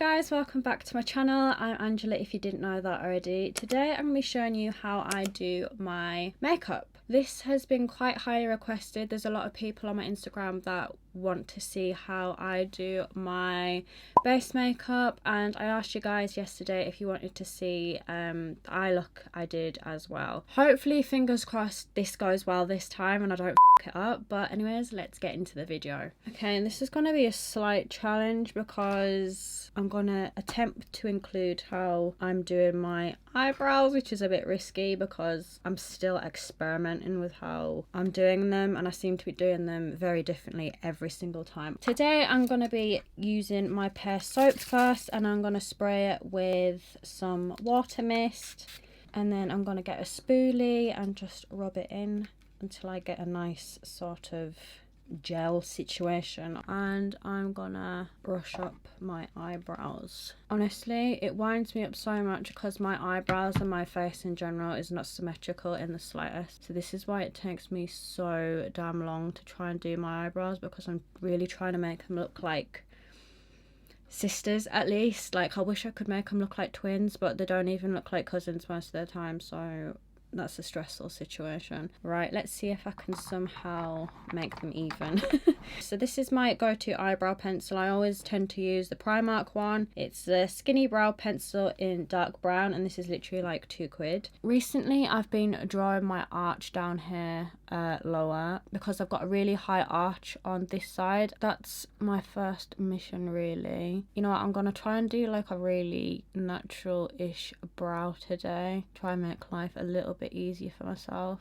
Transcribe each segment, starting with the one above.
guys, welcome back to my channel. I'm Angela, if you didn't know that already. Today I'm going to be showing you how I do my makeup. This has been quite highly requested. There's a lot of people on my Instagram that want to see how I do my base makeup, and I asked you guys yesterday if you wanted to see the eye look I did as well. Hopefully, fingers crossed, this goes well this time and I don't f it up. But anyways, let's get into the video. Okay, and this is going to be a slight challenge because I'm going to attempt to include how I'm doing my eyebrows, which is a bit risky because I'm still experimenting with how I'm doing them, and I seem to be doing them very differently every single time. Today I'm going to be using my PEAR soap first, and I'm going to spray it with some water mist, and then I'm going to get a spoolie and just rub it in until I get a nice sort of gel situation, and I'm gonna brush up my eyebrows. Honestly, it winds me up so much because my eyebrows and my face in general is not symmetrical in the slightest, so this is why it takes me so damn long to try and do my eyebrows, because I'm really trying to make them look like sisters at least. Like, I wish I could make them look like twins, but they don't even look like cousins most of the time, so that's a stressful situation. Right, let's see if I can somehow make them even. So this is my go-to eyebrow pencil. I always tend to use the Primark one. It's the skinny brow pencil in dark brown, and this is literally like £2. Recently I've been drawing my arch down here lower because I've got a really high arch on this side. That's my first mission really. You know what, I'm gonna try and do like a really natural-ish brow today. Try and make life a little bit easier for myself.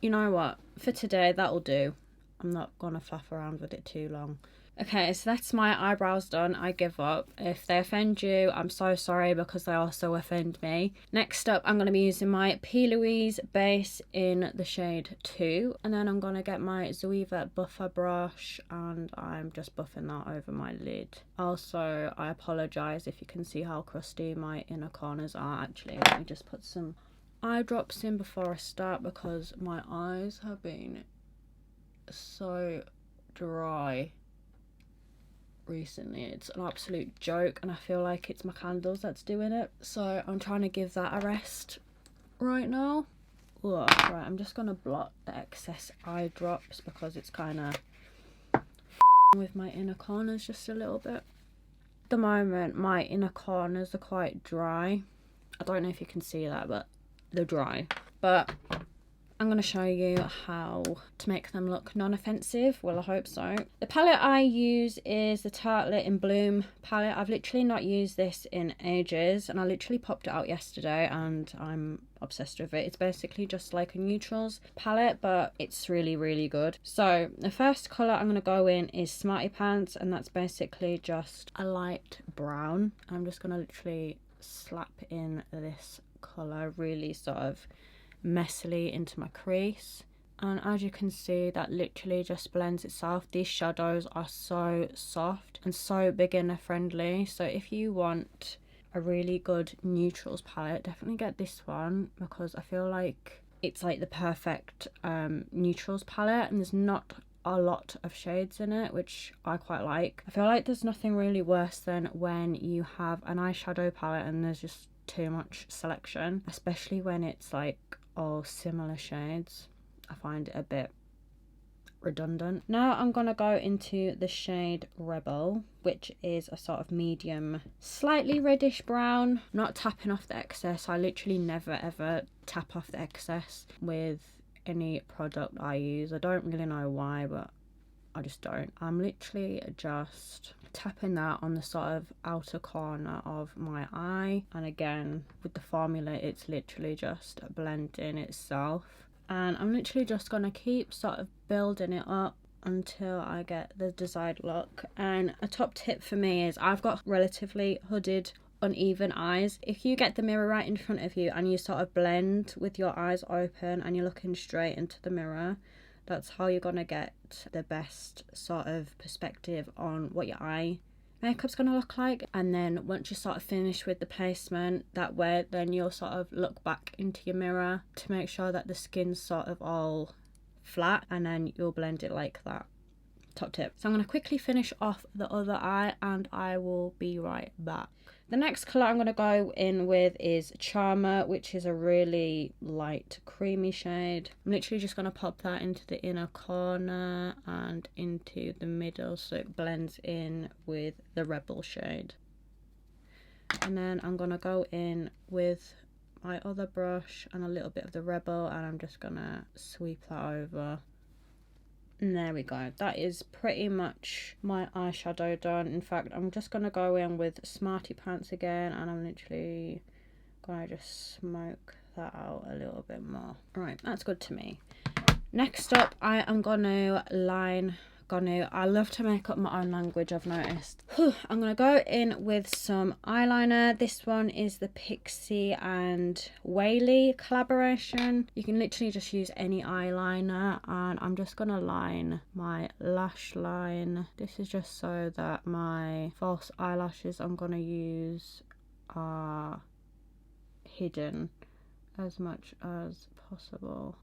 You know what, for today that'll do. I'm not gonna faff around with it too long. Okay, so that's my eyebrows done. I give up. If they offend you, I'm so sorry, because they also offend me. Next up, I'm going to be using my P. Louise base in the shade 2. And then I'm going to get my Zoeva buffer brush, and I'm just buffing that over my lid. Also, I apologise if you can see how crusty my inner corners are. Actually, let me just put some eye drops in before I start, because my eyes have been so dry recently. It's an absolute joke, and I feel like it's my candles that's doing it, so I'm trying to give that a rest right now. Ugh. Right, I'm just gonna blot the excess eye drops because it's kind of with my inner corners just a little bit. At the moment my inner corners are quite dry. I don't know if you can see that, but they're dry. But I'm going to show you how to make them look non-offensive. Well, I hope so. The palette I use is the Tarte in Bloom palette. I've literally not used this in ages, and I literally popped it out yesterday and I'm obsessed with it. It's basically just like a neutrals palette, but it's really, really good. So the first colour I'm going to go in is Smarty Pants, and that's basically just a light brown. I'm just going to literally slap in this colour really sort of messily into my crease, and as you can see, that literally just blends itself. These shadows are so soft and so beginner friendly, so if you want a really good neutrals palette, definitely get this one, because I feel like it's like the perfect neutrals palette, and there's not a lot of shades in it, which I quite like. I feel like there's nothing really worse than when you have an eyeshadow palette and there's just too much selection, especially when it's like all similar shades. I find it a bit redundant. Now I'm gonna go into the shade Rebel, which is a sort of medium, slightly reddish brown. Not tapping off the excess. I literally never ever tap off the excess with any product I use. I don't really know why, but I just don't. I'm literally just tapping that on the sort of outer corner of my eye, and again with the formula it's literally just blending itself, and I'm literally just gonna keep sort of building it up until I get the desired look. And a top tip for me is I've got relatively hooded uneven eyes. If you get the mirror right in front of you and you sort of blend with your eyes open and you're looking straight into the mirror, that's how you're gonna get the best sort of perspective on what your eye makeup's gonna look like. And then once you're sort of finished with the placement, that way then you'll sort of look back into your mirror to make sure that the skin's sort of all flat, and then you'll blend it like that. top tip. So I'm going to quickly finish off the other eye and I will be right back. The next colour I'm going to go in with is Charmer, which is a really light creamy shade. I'm literally just going to pop that into the inner corner and into the middle so it blends in with the Rebel shade. And then I'm going to go in with my other brush and a little bit of the Rebel, and I'm just going to sweep that over. And there we go. That is pretty much my eyeshadow done. In fact, I'm just going to go in with Smarty Pants again, and I'm literally going to just smoke that out a little bit more. Right, that's good to me. Next up, I am going to line... I love to make up my own language, I've noticed. I'm going to go in with some eyeliner. This one is the Pixie and Whaley collaboration. You can literally just use any eyeliner, and I'm just going to line my lash line. This is just so that my false eyelashes I'm going to use are hidden as much as possible.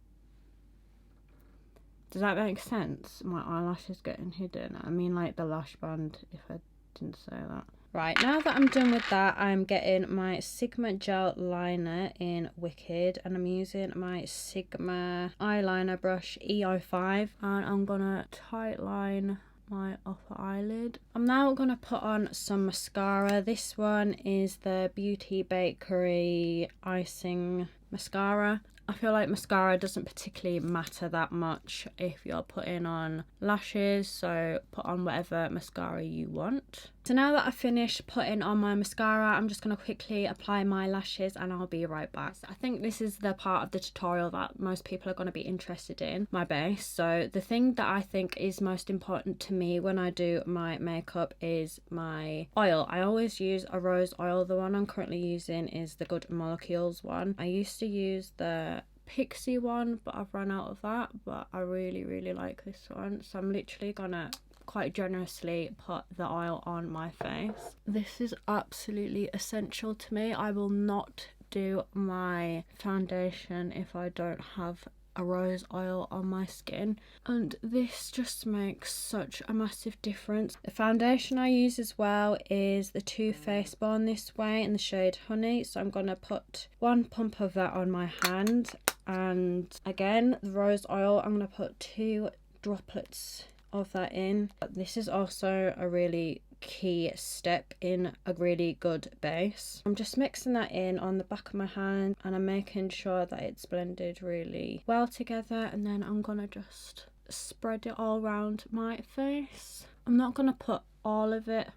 Does that make sense? My eyelashes getting hidden. I mean like the lash band, if I didn't say that. Right, now that I'm done with that, I'm getting my Sigma gel liner in Wicked, and I'm using my Sigma eyeliner brush EO5, and I'm gonna tight line my upper eyelid. I'm now gonna put on some mascara. This one is the Beauty Bakery Icing Mascara. I feel like mascara doesn't particularly matter that much if you're putting on lashes, so put on whatever mascara you want. So now that I've finished putting on my mascara, I'm just going to quickly apply my lashes and I'll be right back. I think this is the part of the tutorial that most people are going to be interested in, my base. So the thing that I think is most important to me when I do my makeup is my oil. I always use a rose oil. The one I'm currently using is the Good Molecules one. I used to use the Pixie one, but I've run out of that, but I really like this one, so I'm literally gonna quite generously put the oil on my face. This is absolutely essential to me. I will not do my foundation if I don't have a rose oil on my skin, and this just makes such a massive difference. The foundation I use as well is the Too Faced Born This Way in the shade Honey, so I'm gonna put one pump of that on my hand, and again the rose oil, I'm gonna put 2 droplets of that in. This is also a really key step in a really good base. I'm just mixing that in on the back of my hand, and I'm making sure that it's blended really well together, and then I'm gonna just spread it all around my face. I'm not gonna put all of it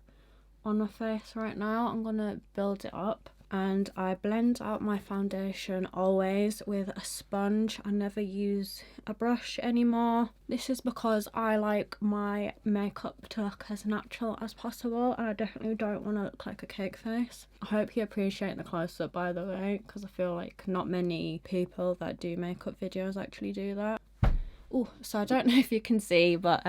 on my face right now. I'm gonna build it up, and I blend out my foundation always with a sponge. I never use a brush anymore. This is because I like my makeup to look as natural as possible, and I definitely don't want to look like a cake face. I hope you appreciate the close-up, by the way, because I feel like not many people that do makeup videos actually do that. Oh, so I don't know if you can see, but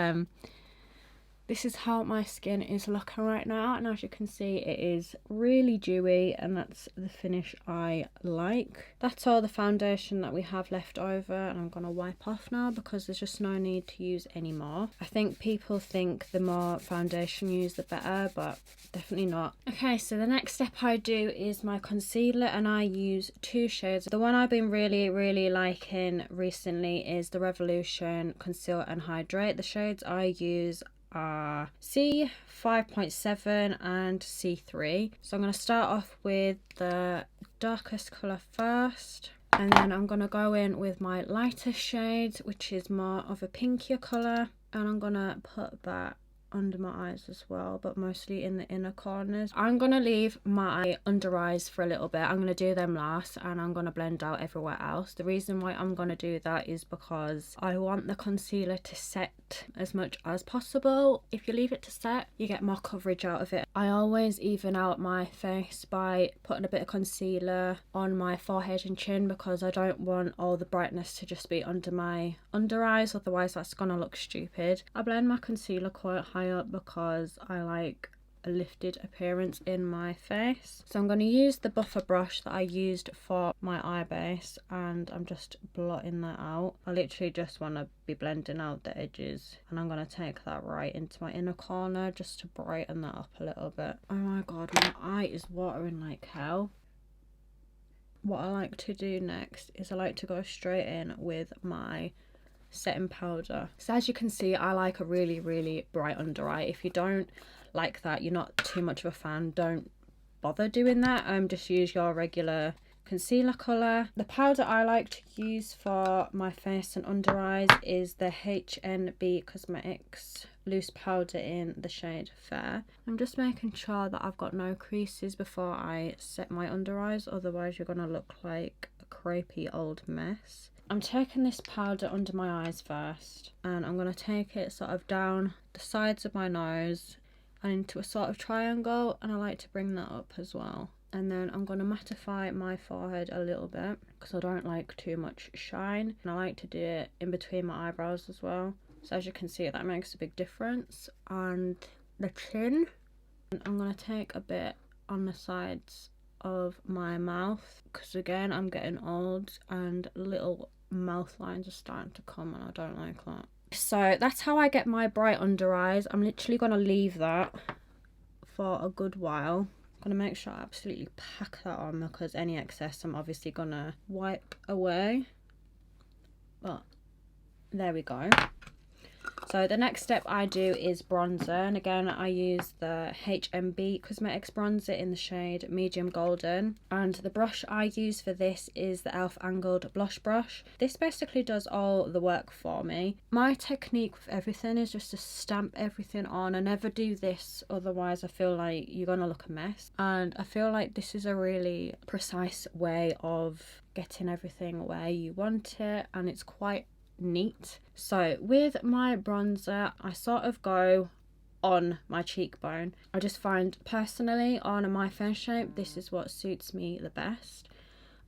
this is how my skin is looking right now, and as you can see it is really dewy, and that's the finish I like. That's all the foundation that we have left over, and I'm going to wipe off now because there's just no need to use any more. I think people think the more foundation you use the better, but definitely not. Okay, so the next step I do is my concealer, and I use 2 shades. The one I've been really liking recently is the Revolution Conceal and Hydrate. The shades I use are C5.7 and C3. So I'm going to start off with the darkest colour first, and then I'm going to go in with my lighter shade, which is more of a pinkier colour, and I'm going to put that under my eyes as well, but mostly in the inner corners. I'm gonna leave my under eyes for a little bit. I'm gonna do them last, and I'm gonna blend out everywhere else. The reason why I'm gonna do that is because I want the concealer to set as much as possible. If you leave it to set, you get more coverage out of it. I always even out my face by putting a bit of concealer on my forehead and chin, because I don't want all the brightness to just be under my under eyes, otherwise that's gonna look stupid. I blend my concealer quite high up because I like a lifted appearance in my face. So I'm going to use the buffer brush that I used for my eye base, and I'm just blotting that out. I literally just want to be blending out the edges, and I'm going to take that right into my inner corner just to brighten that up a little bit. Oh my god, my eye is watering like hell. What I like to do next is I like to go straight in with my setting powder. So as you can see, I like a really bright under eye. If you don't like that, you're not too much of a fan, don't bother doing that. Just use your regular concealer colour. The powder I like to use for my face and under eyes is the HNB Cosmetics loose powder in the shade Fair. I'm just making sure that I've got no creases before I set my under eyes, otherwise you're gonna look like a crepey old mess. I'm taking this powder under my eyes first, and I'm going to take it sort of down the sides of my nose and into a sort of triangle, and I like to bring that up as well. And then I'm going to mattify my forehead a little bit because I don't like too much shine, and I like to do it in between my eyebrows as well. So as you can see, that makes a big difference. And the chin, I'm going to take a bit on the sides of my mouth because again I'm getting old and little mouth lines are starting to come, and I don't like that. So that's how I get my bright under eyes. I'm literally going to leave that for a good while. I'm going to make sure I absolutely pack that on because any excess I'm obviously going to wipe away. But there we go. So the next step I do is bronzer, and again I use the HMB Cosmetics bronzer in the shade Medium Golden, and the brush I use for this is the e.l.f. Angled Blush Brush. This basically does all the work for me. My technique with everything is just to stamp everything on. I never do this, otherwise I feel like you're gonna look a mess, and I feel like this is a really precise way of getting everything where you want it, and it's quite neat. So with my bronzer, I sort of go on my cheekbone. I just find personally on my face shape, this is what suits me the best.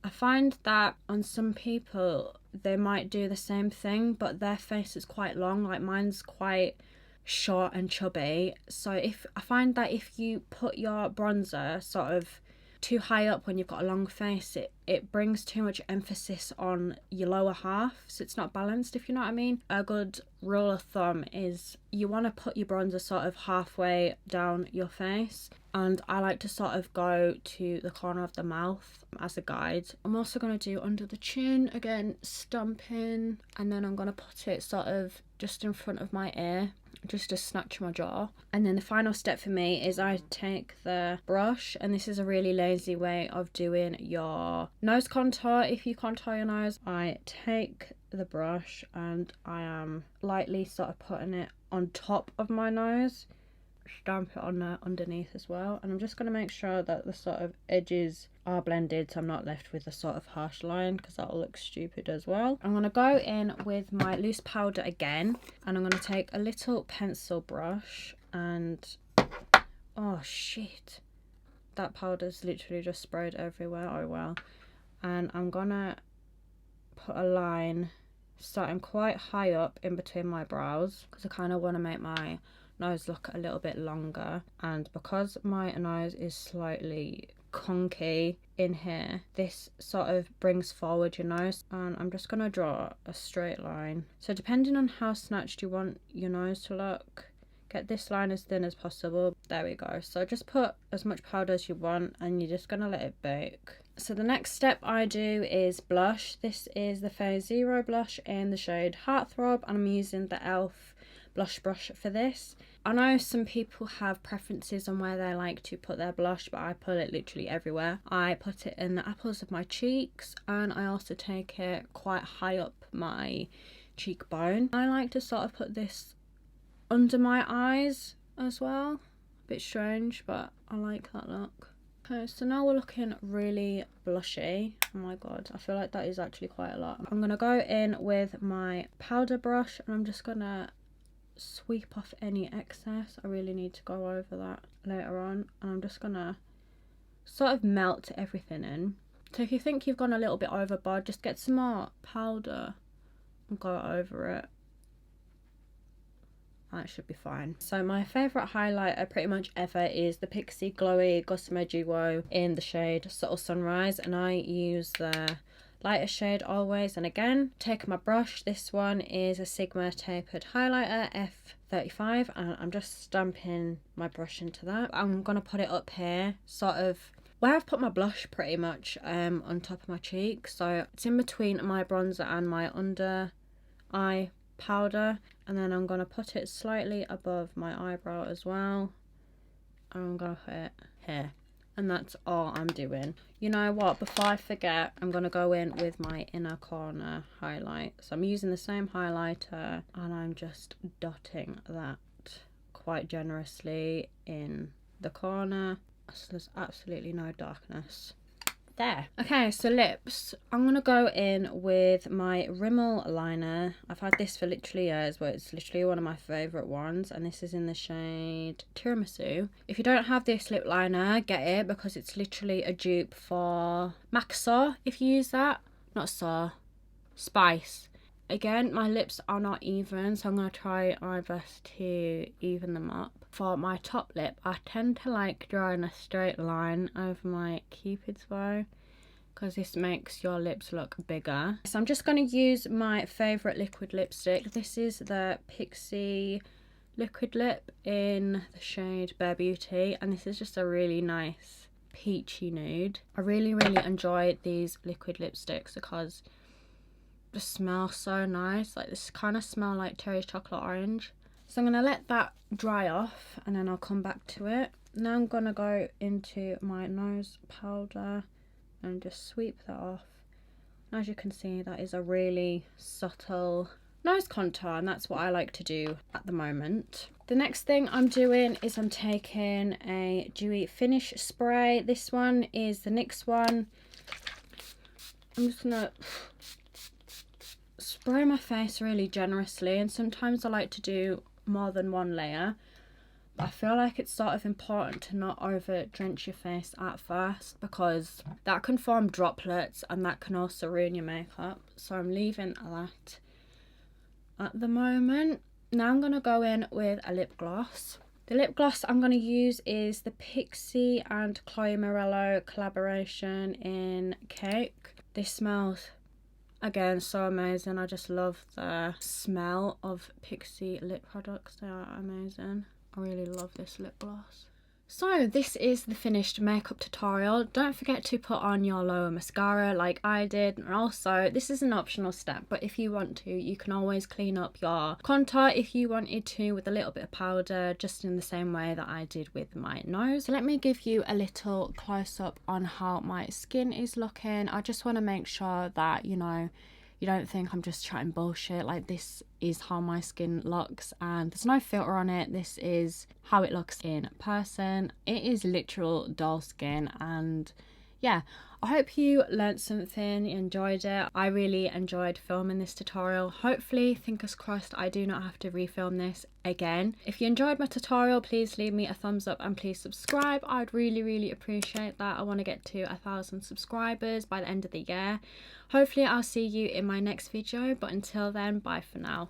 I find that on some people they might do the same thing, but their face is quite long, like mine's quite short and chubby. So if I find that if you put your bronzer sort of too high up when you've got a long face, it brings too much emphasis on your lower half, so it's not balanced, if you know what I mean. A good rule of thumb is you want to put your bronzer sort of halfway down your face, and I like to sort of go to the corner of the mouth as a guide. I'm also going to do under the chin, again stumping, and then I'm going to put it sort of just in front of my ear, just to snatch my jaw. And then the final step for me is I take the brush, and this is a really lazy way of doing your nose contour. If you contour your nose, I take the brush and I am lightly sort of putting it on top of my nose, stamp it on there underneath as well, and I'm just going to make sure that the sort of edges are blended so I'm not left with a sort of harsh line, because that'll look stupid as well. I'm going to go in with my loose powder again, and I'm going to take a little pencil brush and oh shit, that powder's literally just sprayed everywhere. Oh well. And I'm gonna put a line starting quite high up in between my brows because I kind of want to make my nose look a little bit longer, and because my nose is slightly conky in here, this sort of brings forward your nose, and I'm just going to draw a straight line. So depending on how snatched you want your nose to look, get this line as thin as possible. There we go. So just put as much powder as you want, and you're just going to let it bake. So the next step I do is blush. This is the Phase Zero blush in the shade Heartthrob, and I'm using the e.l.f. blush brush for this. I know some people have preferences on where they like to put their blush, but I put it literally everywhere. I put it in the apples of my cheeks, and I also take it quite high up my cheekbone. I like to sort of put this under my eyes as well. A bit strange, but I like that look. Okay, so now we're looking really blushy. Oh my god, I feel like that is actually quite a lot. I'm going to go in with my powder brush, and I'm just going to sweep off any excess. I really need to go over that later on, and I'm just going to sort of melt everything in. So if you think you've gone a little bit overboard, just get some more powder and go over it. that should be fine. So my favourite highlighter pretty much ever is the Pixi Glowy Gossamer Duo in the shade Subtle Sunrise, and I use the lighter shade always. And again, take my brush, this one is a Sigma tapered highlighter F35, and I'm just stamping my brush into that. I'm gonna put it up here, sort of where I've put my blush, pretty much on top of my cheek, so it's in between my bronzer and my under eye powder. And then I'm going to put it slightly above my eyebrow as well, and I'm going to put it here, and that's all I'm doing. You know what, before I forget, I'm going to go in with my inner corner highlight. So I'm using the same highlighter and I'm just dotting that quite generously in the corner so there's absolutely no darkness. There. Okay, so lips. I'm going to go in with my Rimmel liner. I've had this for literally years, but it's literally one of my favourite ones, and this is in the shade Tiramisu. If you don't have this lip liner, get it, because it's literally a dupe for MAC Saw, if you use that. Not Saw, Spice. Again, my lips are not even, so I'm going to try my best to even them up. For my top lip, I tend to like drawing a straight line over my Cupid's bow, because this makes your lips look bigger. So I'm just going to use my favourite liquid lipstick. This is the Pixi liquid lip in the shade Bare Beauty, and this is just a really nice peachy nude. I really enjoy these liquid lipsticks because they smell so nice. Like, this kind of smell like cherry chocolate orange. So I'm going to let that dry off and then I'll come back to it. Now I'm going to go into my nose powder and just sweep that off. As you can see, that is a really subtle nose contour, and that's what I like to do at the moment. The next thing I'm doing is I'm taking a dewy finish spray. This one is the NYX one. I'm just going to spray my face really generously, and sometimes I like to do more than one layer. But I feel like it's sort of important to not over drench your face at first, because that can form droplets and that can also ruin your makeup. So I'm leaving that at the moment. Now I'm going to go in with a lip gloss. The lip gloss I'm going to use is the Pixi and Chloe Morello collaboration in Cake. This smells, again, so amazing. I just love the smell of Pixi lip products. They are amazing. I really love this lip gloss. So this is the finished makeup tutorial. Don't forget to put on your lower mascara like I did, and also this is an optional step, but if you want to, you can always clean up your contour if you wanted to with a little bit of powder, just in the same way that I did with my nose. So let me give you a little close-up on how my skin is looking. I just want to make sure that, you know, you don't think I'm just chatting bullshit. Like, this is how my skin looks, and there's no filter on it. This is how it looks in person. It is literal doll skin, and yeah, I hope you learned something, enjoyed it. I really enjoyed filming this tutorial. Hopefully, fingers crossed, I do not have to refilm this again. If you enjoyed my tutorial, please leave me a thumbs up and please subscribe. I'd really appreciate that. I want to get to 1,000 subscribers by the end of the year. Hopefully I'll see you in my next video, but until then, bye for now.